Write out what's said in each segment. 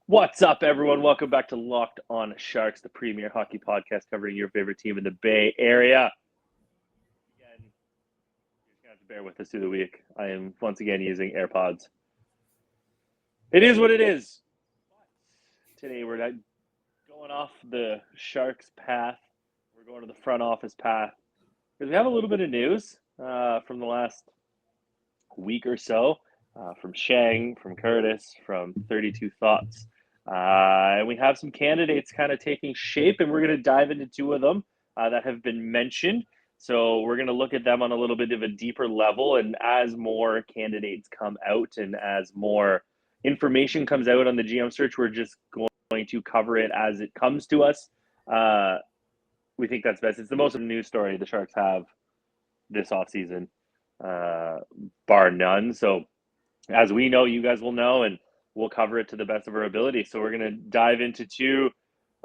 What's up, everyone? Welcome back to Locked On Sharks, the premier hockey podcast covering your favorite team in the Bay Area. Again, you're just going to have to bear with us through the week. I am once again using AirPods. It is what it is. Today, we're not going off the Sharks path. We're going to the front office path because we have a little bit of news from the last week or so. From Shang, from Curtis, from 32 Thoughts. And we have some candidates kind of taking shape, and we're going to dive into two of them that have been mentioned. So we're going to look at them on a little bit of a deeper level. And as more candidates come out and as more information comes out on the GM search, we're just going to cover it as it comes to us. We think that's best. It's the most news story the Sharks have this offseason, bar none. So as we know, you guys will know, and we'll cover it to the best of our ability. So we're going to dive into two,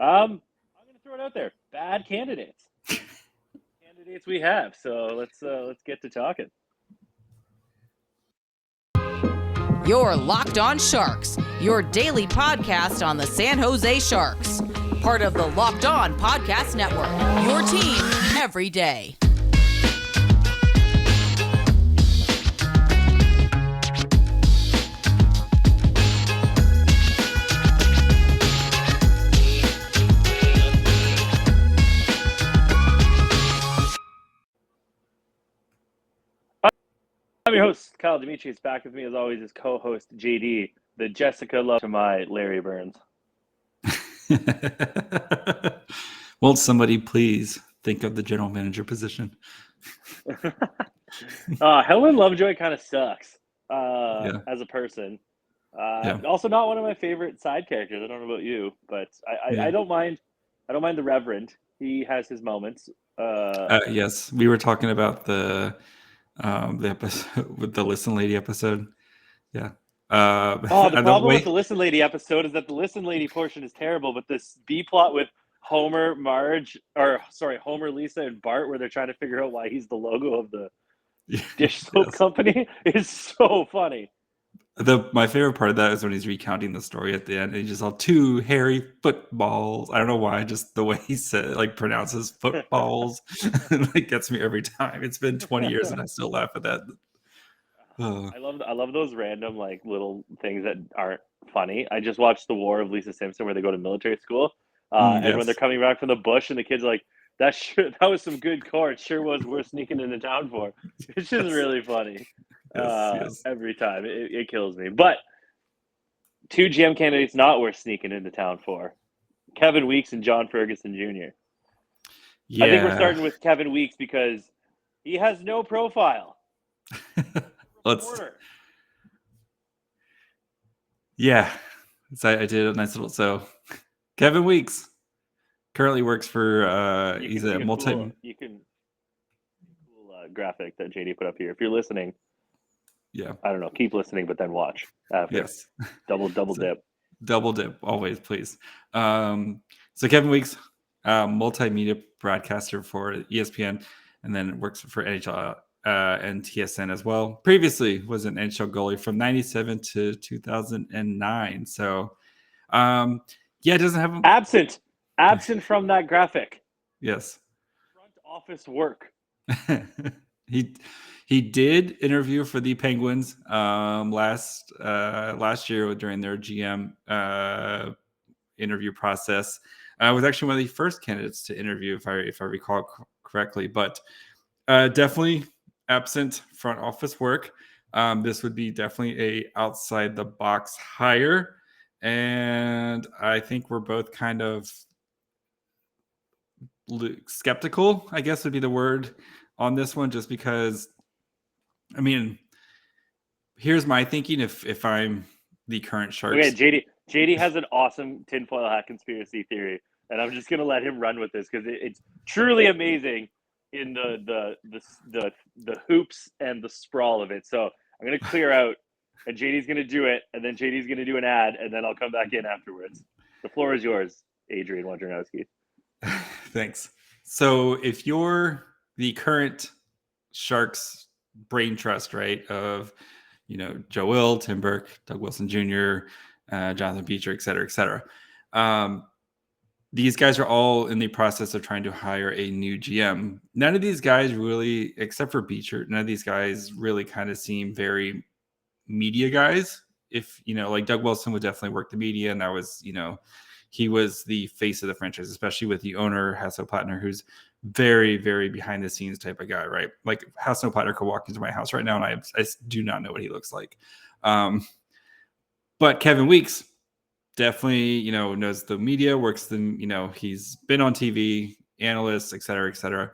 I'm going to throw it out there, bad candidates. Candidates we have. So let's get to talking. You're Locked On Sharks, your daily podcast on the San Jose Sharks. Part of the Locked On Podcast Network, your team every day. I'm your host, Kyle Demetrius. Back with me, as always, is co-host JD, the Jessica Love to my Larry Burns. Won't somebody please think of the general manager position? Helen Lovejoy kind of sucks as a person. Also, not one of my favorite side characters. I don't know about you, but I don't mind. I don't mind the Reverend. He has his moments. Yes, we were talking about the episode with the Listen Lady episode. Yeah. The problem with the Listen Lady episode is that the Listen Lady portion is terrible, but this B plot with Homer, Lisa, and Bart, where they're trying to figure out why he's the logo of the dish soap company, is so funny. My favorite part of that is when he's recounting the story at the end, and he's just all two hairy footballs. I don't know why, just the way he pronounces footballs, gets me every time. It's been 20 years and I still laugh at that. I love those random little things that aren't funny. I just watched The War of Lisa Simpson, where they go to military school, and when they're coming back from the bush, and the kids are like, that was some good corn. Sure was worth sneaking into town for. It's just really funny. Yes. Every time. It kills me. But two GM candidates not worth sneaking into town for. Kevin Weeks and John Ferguson Jr. Yeah. I think we're starting with Kevin Weeks because he has no profile. I did a nice little. So Kevin Weeks currently works for he's a multi. You can cool graphic that JD put up here. If you're listening, yeah, I don't know. Keep listening, but then watch. Yes, double dip. Double dip, always, please. So Kevin Weeks, multimedia broadcaster for ESPN, and then works for NHL and TSN as well. Previously was an NHL goalie from 97 to 2009. So, it doesn't have absent from that graphic. Yes, front office work. He did interview for the Penguins last year during their GM interview process. Was actually one of the first candidates to interview, if I recall correctly. But definitely absent front office work. This would be definitely a outside the box hire, and I think we're both kind of skeptical, I guess would be the word on this one, just because. I mean, here's my thinking if I'm the current Sharks. Okay, JD has an awesome tinfoil hat conspiracy theory, and I'm just gonna let him run with this because it's truly amazing in the hoops and the sprawl of it. So I'm gonna clear out, and JD's gonna do it, and then JD's gonna do an ad, and then I'll come back in afterwards. The floor is yours, Adrian Wojnarowski. Thanks. So if you're the current Sharks brain trust, right, of Joe Will, Tim Burke, Doug Wilson Jr., Jonathan Beecher, et cetera, et cetera. These guys are all in the process of trying to hire a new GM. None of these guys really, except for Beecher, none of these guys really kind of seem very media guys. If, like Doug Wilson would definitely work the media, and that was, he was the face of the franchise, especially with the owner, Hasso Plattner, who's very, very behind the scenes type of guy, right? Like Hasso Plattner could walk into my house right now, and I do not know what he looks like. But Kevin Weeks definitely, knows the media, works he's been on TV, analysts, et cetera, et cetera.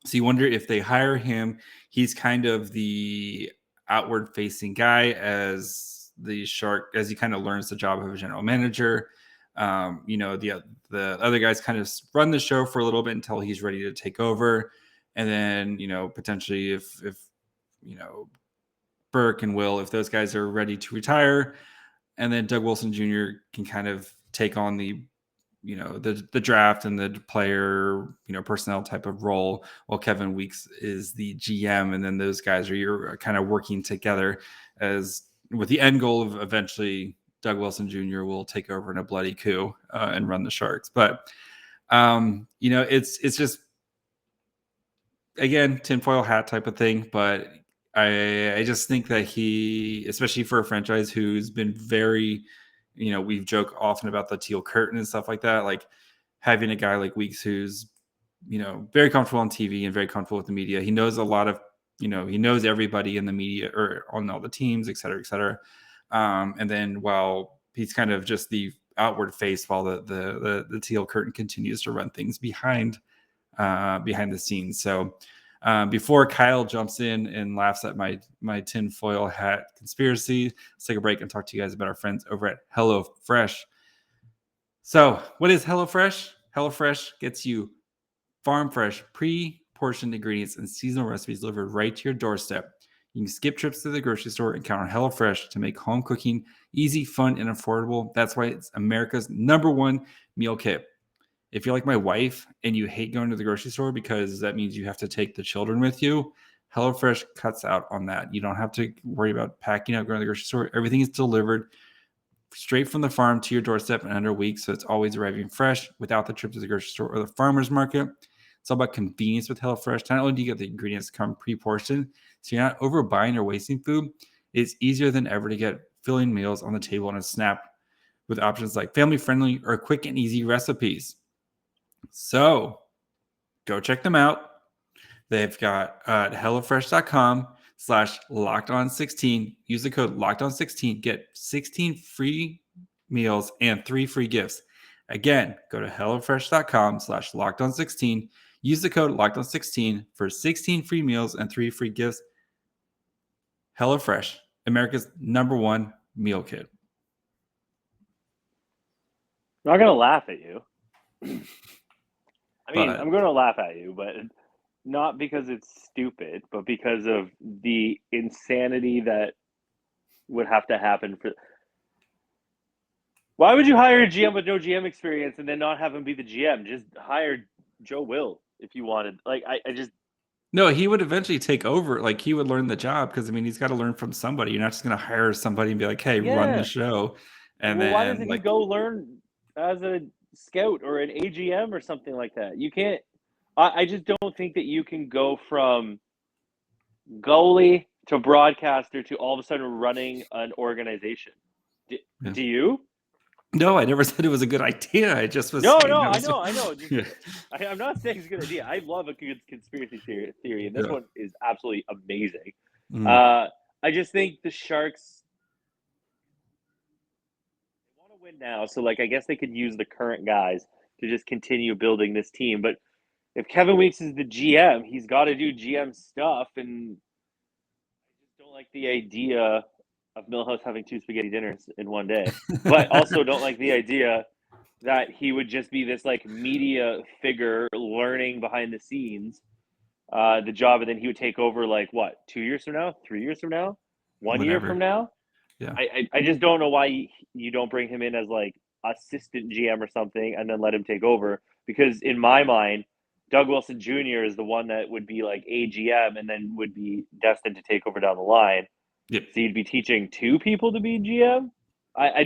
So you wonder if they hire him, he's kind of the outward facing guy as the Shark, as he kind of learns the job of a general manager. The other guys kind of run the show for a little bit until he's ready to take over. And then, potentially if Burke and Will, if those guys are ready to retire, and then Doug Wilson Jr. can kind of take on the draft and the player, personnel type of role, while Kevin Weeks is the GM. And then those guys you're kind of working together as with the end goal of eventually Doug Wilson Jr. will take over in a bloody coup and run the Sharks. But, it's just, again, tinfoil hat type of thing. But I just think that he, especially for a franchise who's been very, we've joked often about the teal curtain and stuff like that. Like having a guy like Weeks who's, very comfortable on TV and very comfortable with the media. He knows a lot of, he knows everybody in the media or on all the teams, et cetera, et cetera. And then while he's kind of just the outward face, while the teal curtain continues to run things behind the scenes. So before Kyle jumps in and laughs at my tinfoil hat conspiracy, let's take a break and talk to you guys about our friends over at HelloFresh. So what is HelloFresh? HelloFresh gets you farm fresh, pre-portioned ingredients and seasonal recipes delivered right to your doorstep. You can skip trips to the grocery store and count on HelloFresh to make home cooking easy, fun, and affordable. That's why it's America's #1 meal kit. If you're like my wife and you hate going to the grocery store because that means you have to take the children with you, HelloFresh cuts out on that. You don't have to worry about packing up, going to the grocery store. Everything is delivered straight from the farm to your doorstep in under a week. So it's always arriving fresh without the trip to the grocery store or the farmer's market. It's all about convenience with HelloFresh. Not only do you get the ingredients come pre-portioned, so you're not overbuying or wasting food, it's easier than ever to get filling meals on the table in a snap with options like family-friendly or quick and easy recipes. So go check them out. They've got HelloFresh.com/LockedOn16. Use the code LockedOn16. Get 16 free meals and 3 free gifts. Again, go to HelloFresh.com/LockedOn16. Use the code LockedOn16 for 16 free meals and 3 free gifts. HelloFresh, America's #1 meal kit. I'm not going to laugh at you. I'm going to laugh at you, but not because it's stupid, but because of the insanity that would have to happen for. Why would you hire a GM with no GM experience and then not have him be the GM? Just hire Joe Will if you wanted. Like, I just. No, he would eventually take over. Like, he would learn the job because, he's got to learn from somebody. You're not just going to hire somebody and be like, hey, run the show. And then why doesn't he go learn as a scout or an AGM or something like that? You can't. I just don't think that you can go from goalie to broadcaster to all of a sudden running an organization. Do you? No, I never said it was a good idea. I just was. No, I know. I'm not saying it's a good idea. I love a good conspiracy theory, and this one is absolutely amazing. I just think the Sharks want to win now, so I guess they could use the current guys to just continue building this team. But if Kevin Weeks is the GM, he's got to do GM stuff, and I just don't like the idea of Milhouse having 2 spaghetti dinners in one day, but also don't like the idea that he would just be this media figure learning behind the scenes the job, and then he would take over 2 years from now, 3 years from now, 1 year from now. Yeah, I just don't know why you don't bring him in as assistant GM or something and then let him take over, because in my mind, Doug Wilson Jr. is the one that would be a GM and then would be destined to take over down the line. Yep. So you'd be teaching 2 people to be GM? I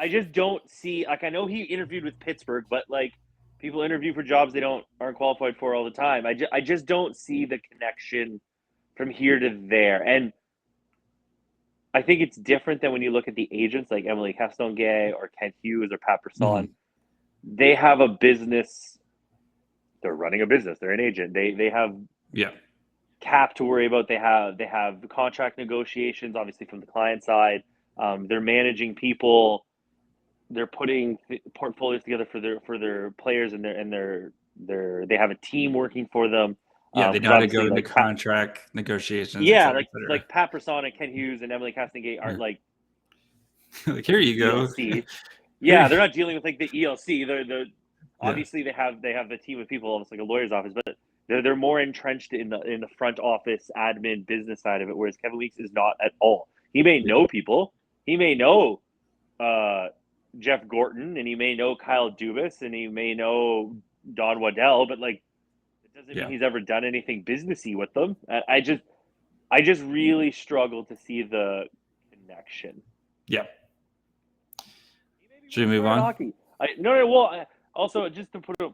just don't see, like, I know he interviewed with Pittsburgh, but like people interview for jobs they aren't qualified for all the time. I just don't see the connection from here to there. And I think it's different than when you look at the agents like Emily Castonguay or Kent Hughes or Pat Brisson. They have a business. They're running a business. They're an agent. They have cap to worry about. They have contract negotiations, obviously from the client side. They're managing people. They're putting portfolios together for their players, and they have a team working for them. Yeah, they know how to go into contract negotiations. Yeah, like Pat Brisson and Ken Hughes and Emily Castonguay aren't like here you go. ELC. Yeah, they're not dealing with like the ELC. They're obviously they have the team of people, almost like a lawyer's office, but they're more entrenched in the front office, admin, business side of it. Whereas Kevin Weeks is not at all. He may know people. He may know Jeff Gorton, and he may know Kyle Dubas, and he may know Don Waddell, but like it doesn't mean he's ever done anything businessy with them. I just really struggle to see the connection. Yeah. Should we move on? Hockey. No. Well, also just to put a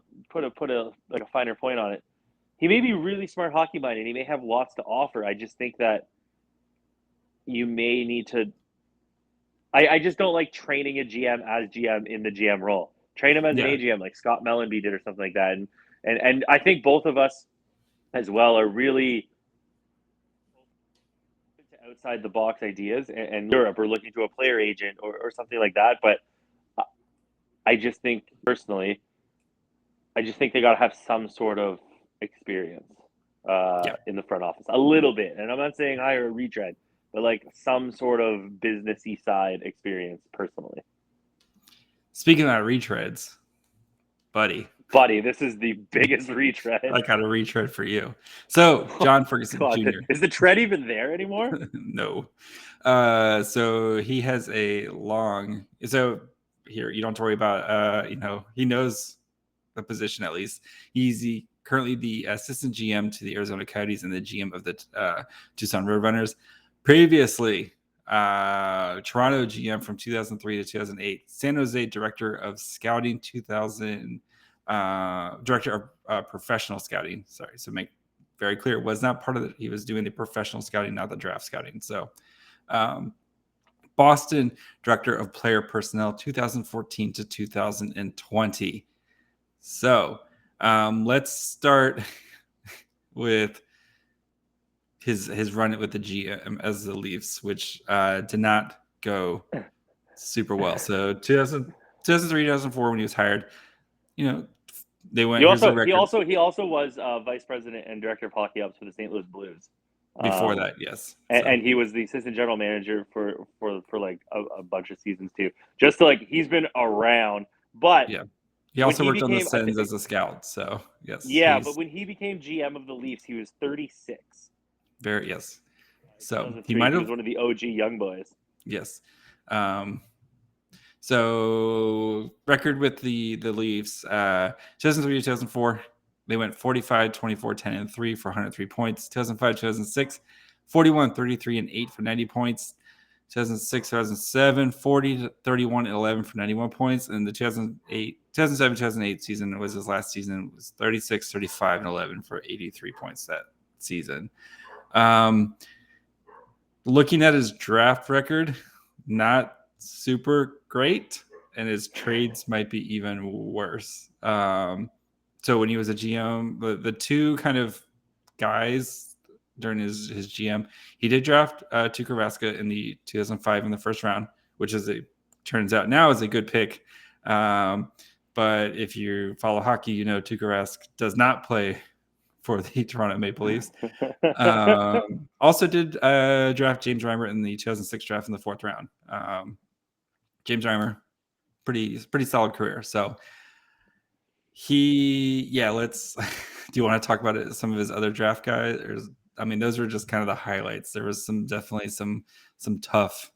like a finer point on it, he may be really smart hockey minded. He may have lots to offer. I just think that you may need to. I just don't like training a GM as GM in the GM role. Train him as an AGM like Scott Mellenby did or something like that. And I think both of us as well are really outside the box ideas. And Europe, we're looking to a player agent or something like that. But I just think personally, they got to have some sort of experience in the front office, a little bit. And I'm not saying hire a retread, but like some sort of businessy side experience personally. Speaking of retreads, buddy, this is the biggest retread. I got a retread for you. So John Ferguson Jr. Is the tread even there anymore? No. So he has a long. So here, you don't have to worry about. He knows the position at least. He's currently the assistant GM to the Arizona Coyotes and the GM of the Tucson Roadrunners. Previously, Toronto GM from 2003 to 2008, San Jose Director of Scouting 2000, Director of Professional Scouting. Sorry, so make very clear, it was not part of it. He was doing the professional scouting, not the draft scouting. So, Boston Director of Player Personnel 2014 to 2020. So, let's start with his run with the GM as the Leafs, which did not go super well. So 2003, 2004, when he was hired, they went. He also was vice president and director of hockey ops for the St. Louis Blues. Before that, yes, and he was the assistant general manager for like a bunch of seasons too. Just to, like, he's been around, but he also worked on the Sens as a scout. So yes, but when he became GM of the Leafs, he was 36. So he was one of the OG young boys. Yes. So record with the Leafs, 2003 to 2004, they went 45, 24, 10, and 3 for 103 points. 2005, 2006, 41, 33, and 8 for 90 points. 2006, 2007, 40, 31, and 11 for 91 points. And the 2007, 2008 season was his last season. It was 36, 35, and 11 for 83 points that season. Looking at his draft record, not super great, and his trades might be even worse. So when he was a GM, the two kind of guys during his GM, he did draft Tuukka Raska in the 2005 in the first round, which turns out now is a good pick. But if you follow hockey, Tuukka Rask does not play for the Toronto Maple Leafs. Also did draft James Reimer in the 2006 draft in the 4th round. James Reimer, pretty solid career. So let's. Do you want to talk about some of his other draft guys? Those were just kind of the highlights. There was definitely some tough.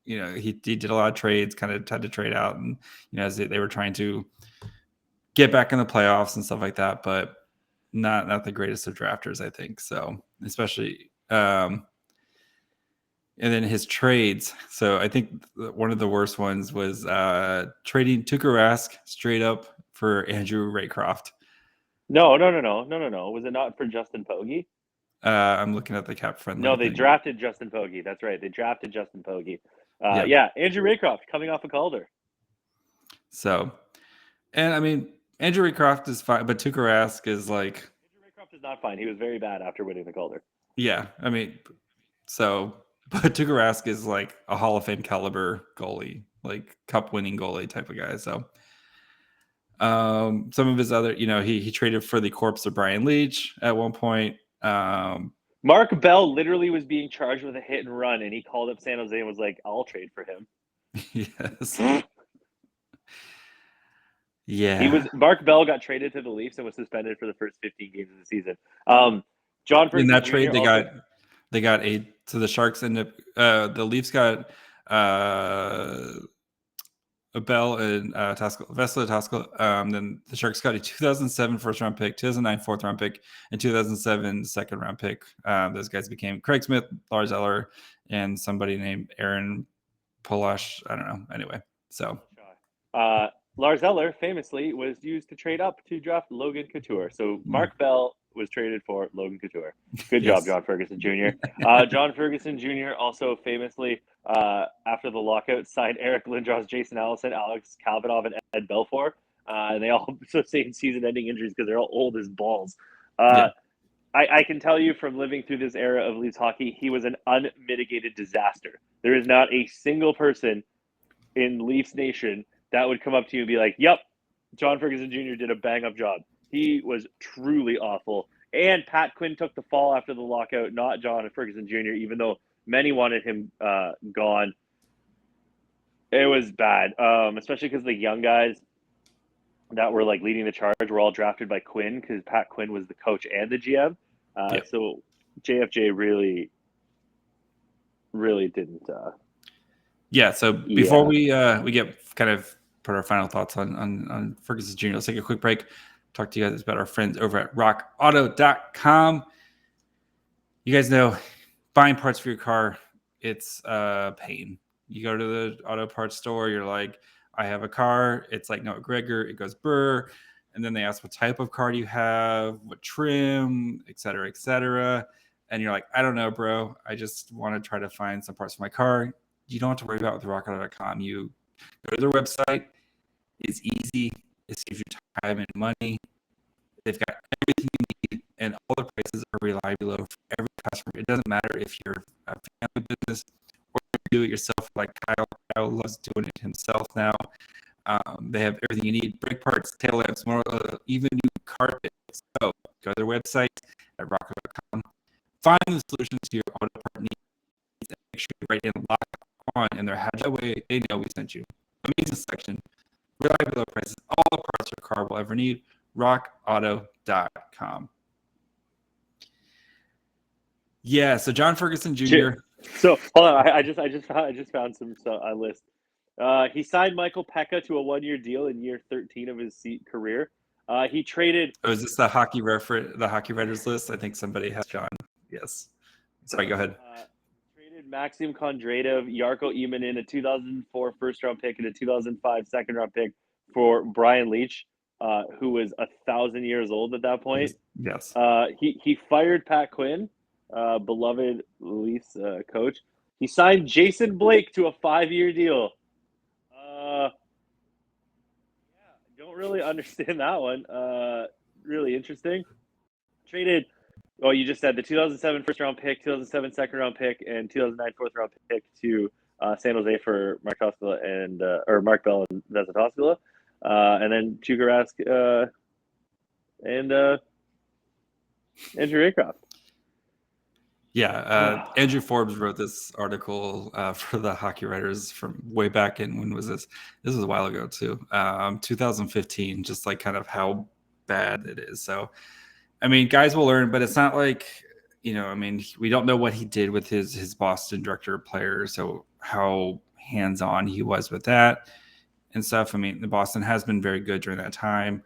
He did a lot of trades, kind of had to trade out, and as they were trying to get back in the playoffs and stuff like that, but not the greatest of drafters, I think. So especially And then his trades. So I think one of the worst ones was trading Tuukka Rask straight up for Andrew Raycroft. No. Was it not for Justin Pogge? I'm looking at the cap friendly. No, they drafted Justin Pogge. That's right. They drafted Justin Pogge. Yeah. Yeah, Andrew Raycroft coming off a Calder. So, and I mean, Andrew Raycroft is fine, but Tuukka Rask is like. Andrew Raycroft is not fine. He was very bad after winning the Calder. Yeah, I mean, so, but Tuukka Rask is like a Hall of Fame caliber goalie, like cup winning goalie type of guy. So, some of his other, he traded for the corpse of Brian Leach at one point. Mark Bell literally was being charged with a hit and run, and he called up San Jose and was like, "I'll trade for him." Yes. Yeah. Mark Bell got traded to the Leafs and was suspended for the first 15 games of the season. John Ferguson In that Jr. trade, they got so the Sharks ended up, the Leafs got a Bell and Vesela Taskell. Then the Sharks got a 2007 first round pick, 2009 fourth round pick, and 2007 second round pick. Those guys became Craig Smith, Lars Eller, and somebody named Aaron Polash. I don't know. Anyway, so Lars Eller famously was used to trade up to draft Logan Couture. So Mark Bell was traded for Logan Couture. Good job, John Ferguson Jr. John Ferguson Jr. also famously, after the lockout, signed Eric Lindros, Jason Allison, Alex Kalvanov, and Ed Belfour. And they all sustained season-ending injuries because they're all old as balls. I can tell you from living through this era of Leafs hockey, he was an unmitigated disaster. There is not a single person in Leafs Nation that would come up to you and be like, "Yep, John Ferguson Jr. did a bang-up job." He was truly awful. And Pat Quinn took the fall after the lockout, not John Ferguson Jr., even though many wanted him gone. It was bad, especially because the young guys that were like leading the charge were all drafted by Quinn because Pat Quinn was the coach and the GM. So JFJ really didn't. So before we get kind of put our final thoughts on Ferguson Jr., let's take a quick break. Talk to you guys about our friends over at RockAuto.com. You guys know buying parts for your car, it's a pain. You go to the auto parts store, you're like, I have a car. It's like, no, Gregor, it goes burr. And then they ask what type of car do you have, what trim, et cetera, et cetera. And you're like, I don't know, bro. I just want to try to find some parts for my car. You don't have to worry about it with RockAuto.com. You go to their website. It's easy. It saves you time and money. They've got everything you need, and all the prices are reliably low for every customer. It doesn't matter if you're a family business or you do it yourself like Kyle. Kyle loves doing it himself now. They have everything you need: brake parts, tail lamps, more, even new carpet. So go to their website at RockAuto.com. Find the solutions to your auto part needs and make sure you write in Lock On in their hashtag. That way they know we sent you. Amazing selection, reliable low prices, all the parts your car will ever need. RockAuto.com. Yeah, so John Ferguson Jr. So hold on, I just found some list. He signed Michael Pekka to a 1-year deal in year 13 of his career. He traded. Oh, is this the hockey writers list? I think somebody has John. Yes. Sorry, go ahead. Traded Maxim Kondratov, Yarko Imanin, a 2004 first-round pick and a 2005 second-round pick for Brian Leach, who was 1,000 years old at that point. Yes. He fired Pat Quinn, beloved Leafs coach. He signed Jason Blake to a 5-year deal. Don't really understand that one. Really interesting. Traded. Oh, you just said the 2007 first-round pick, 2007 second-round pick, and 2009 fourth-round pick to San Jose for Mark Toskala or Mark Bell and Vesela Taskell, and then Tuukka Rask and Andrew Raycroft. Yeah, Andrew Forbes wrote this article for the Hockey Writers from way back in, when was this? This was a while ago too, 2015, just like kind of how bad it is. So, I mean, guys will learn, but it's not like, I mean, we don't know what he did with his Boston director of players, so how hands-on he was with that and stuff. I mean, the Boston has been very good during that time.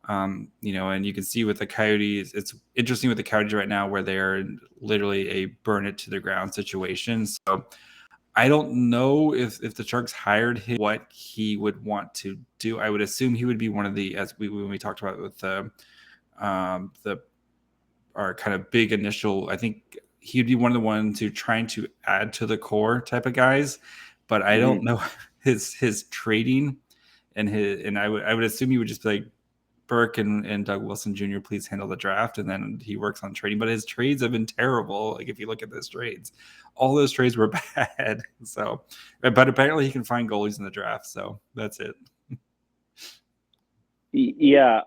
And you can see with the Coyotes, it's interesting with the Coyotes right now where they're literally a burn it to the ground situation. So I don't know if the Sharks hired him, what he would want to do. I would assume he would be one of the, when we talked about with our kind of big initial. I think he'd be one of the ones who trying to add to the core type of guys, but I don't know his trading and I would assume he would just be like, Burke and Doug Wilson Jr., please handle the draft, and then he works on trading. But his trades have been terrible. Like if you look at those trades, all those trades were bad. So, but apparently he can find goalies in the draft. So that's it. Yeah,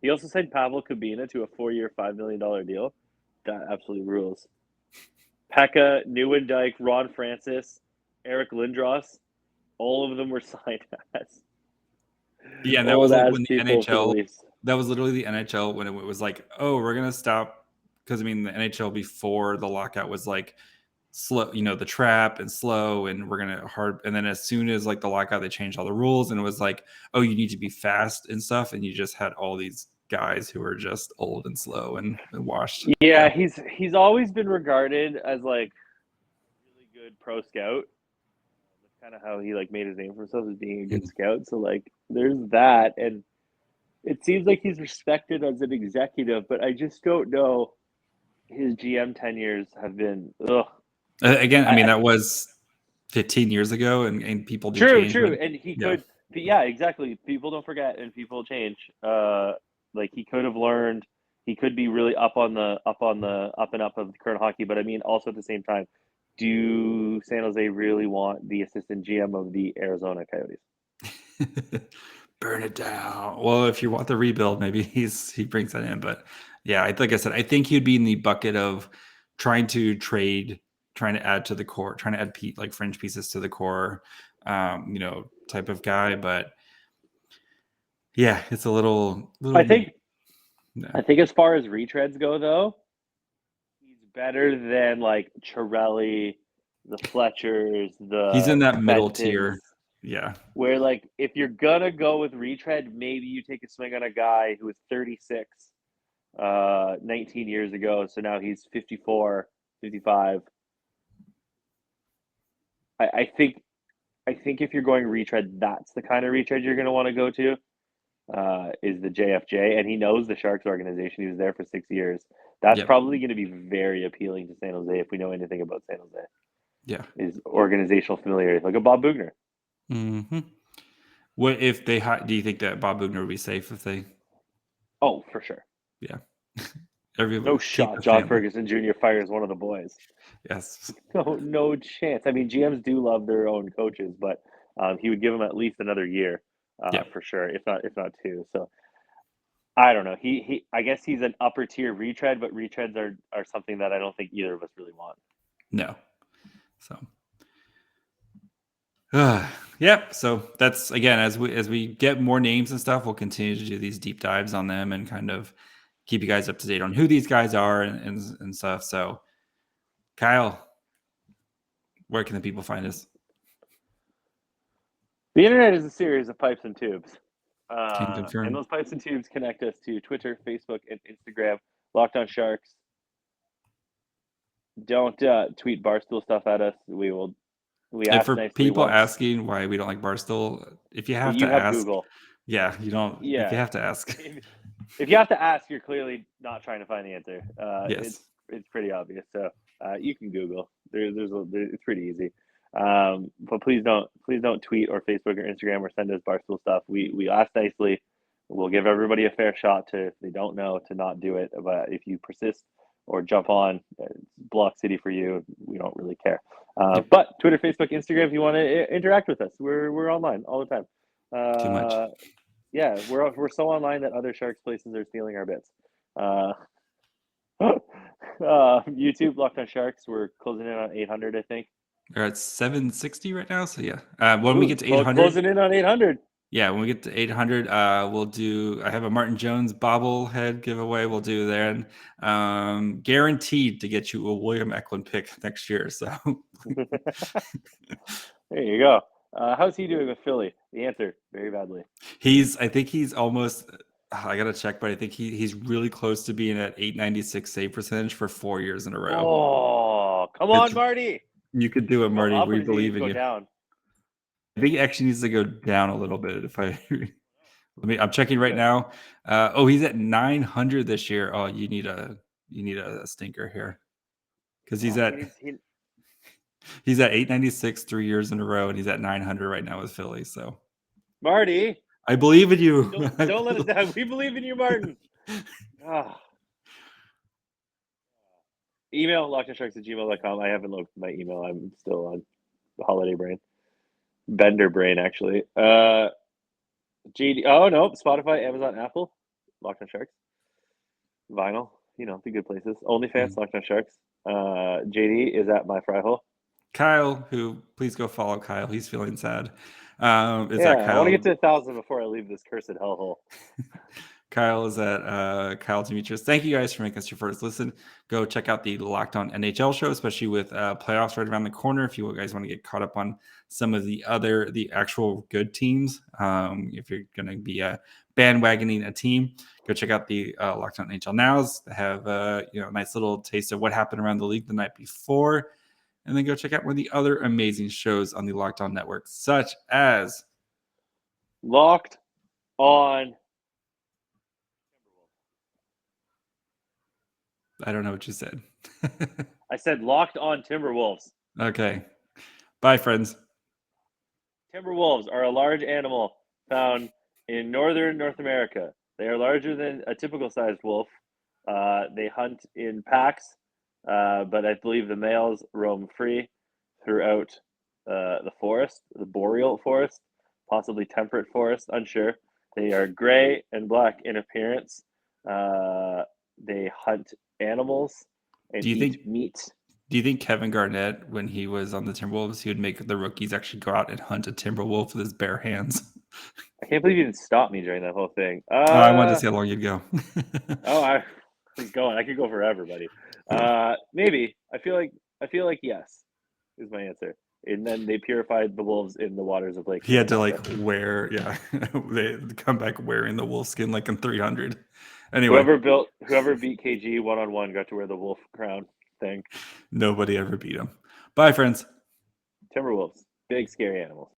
he also signed Pavel Kabina to a 4-year, $5 million deal. That absolutely rules. Pekka, Nieuwendyk, Ron Francis, Eric Lindros, all of them were signed as. Yeah, and that was like when the NHL. That was literally the NHL when it was like, oh, we're gonna stop, because I mean the NHL before the lockout was like slow, the trap and slow, and we're gonna hard. And then as soon as like the lockout, they changed all the rules, and it was like, oh, you need to be fast and stuff, and you just had all these guys who were just old and slow and washed. Yeah, he's always been regarded as like really good pro scout. That's kind of how he like made his name for himself, as being a good scout. So like there's that, and it seems like he's respected as an executive, but I just don't know. His GM tenures have been again. I mean, that was 15 years ago, and people do change. True, and he could. Yeah, exactly. People don't forget, and people change. Like he could have learned. He could be really up and up of the current hockey. But I mean, also at the same time, do San Jose really want the assistant GM of the Arizona Coyotes? Burn it down. Well, if you want the rebuild, maybe he brings that in. But yeah, like I said, I think he'd be in the bucket of trying to trade, trying to add to the core, trying to add like fringe pieces to the core, type of guy. But yeah, it's a little I think as far as retreads go, though, he's better than like Chiarelli, the Fletchers, he's in that Fentons, middle tier. Yeah. Where like if you're gonna go with retread, maybe you take a swing on a guy who was 36 19 years ago, so now he's 54, 55. I think if you're going retread, that's the kind of retread you're gonna want to go to. Is the JFJ, and he knows the Sharks organization. He was there for 6 years. That's probably going to be very appealing to San Jose if we know anything about San Jose. Yeah, is organizational familiarity, like a Bob Bugner. Mm-hmm. What if they? Do you think that Bob Bugner would be safe if they? Oh, for sure. Yeah. No shot. John Ferguson Jr. fires one of the boys. Yes. No chance. I mean, GMs do love their own coaches, but he would give them at least another year, for sure, if not 2. So I don't know. I guess he's an upper tier retread, but retreads are something that I don't think either of us really want. No. So. Yep. So that's, again, as we get more names and stuff, we'll continue to do these deep dives on them and kind of keep you guys up to date on who these guys are and stuff. So, Kyle, where can the people find us? The internet is a series of pipes and tubes. Can confirm. And those pipes and tubes connect us to Twitter, Facebook, and Instagram. Locked On Sharks. Don't tweet Barstool stuff at us. And for people asking why we don't like Barstool, if you have to ask, Google. Yeah, you don't. Yeah. If you have to ask, if you have to ask, you're clearly not trying to find the answer. Yes, it's pretty obvious. So you can Google. It's pretty easy. But please don't tweet or Facebook or Instagram or send us Barstool stuff. We ask nicely. We'll give everybody a fair shot to, if they don't know, to not do it. But if you persist or jump on, block city for you. We don't really care. But Twitter, Facebook, Instagram, if you want to interact with us, we're online all the time. Too much. Yeah, we're so online that other Sharks places are stealing our bits. YouTube, Locked On Sharks. We're closing in on 800, I think. We're at 760 right now. So yeah, when we get to 800, closing in on 800. Yeah, when we get to 800, we'll do. I have a Martin Jones bobblehead giveaway. We'll do there, and guaranteed to get you a William Eklund pick next year. So there you go. How's he doing with Philly? The answer: very badly. I think he's almost I gotta check, but I think he's really close to being at 896 save percentage for 4 years in a row. Oh, come on, Marty. You could do it, Marty. Up, or We does he need believe to in go you. down? I think it actually needs to go down a little bit. I'm checking right Okay. now. He's at 900 this year. Oh, you need a stinker here because he's at 896 3 years in a row, and he's at 900 right now with Philly. So Marty, I believe in you. don't let us down. We believe in you, Martin. Email lockedonsharks@gmail.com. I haven't looked at my email. I'm still on holiday brain. Bender brain, actually. GD. Oh, no. Spotify, Amazon, Apple. Locked on Sharks. Vinyl. The good places. OnlyFans, Locked on Sharks. JD is at my fry hole. Kyle, please go follow Kyle. He's feeling sad. I want to get to 1,000 before I leave this cursed hellhole. Kyle is at Kyle Demetrius. Thank you guys for making us your first listen. Go check out the Locked On NHL show, especially with playoffs right around the corner. If you guys want to get caught up on some of the actual good teams, if you're going to be bandwagoning a team, go check out the Locked On NHL Nows. They have a nice little taste of what happened around the league the night before. And then go check out one of the other amazing shows on the Locked On Network, such as Locked On. I don't know what you said. I said Locked On Timberwolves. Okay. Bye, friends. Timberwolves are a large animal found in northern North America. They are larger than a typical sized wolf. They hunt in packs, but I believe the males roam free throughout the forest, the boreal forest, possibly temperate forest, unsure. They are gray and black in appearance. They hunt animals and eat meat. Do you think Kevin Garnett, when he was on the Timberwolves, he would make the rookies actually go out and hunt a Timberwolf with his bare hands? I can't believe you didn't stop me during that whole thing. I wanted to see how long you'd go. Keep going. I could go forever, buddy. Maybe. I feel like yes is my answer. And then they purified the wolves in the waters of Lake. He had to wear, they come back wearing the wolf skin like in 300. Anyway, whoever beat KG 1-on-1 got to wear the wolf crown thing. Nobody ever beat him. Bye, friends. Timberwolves, big scary animals.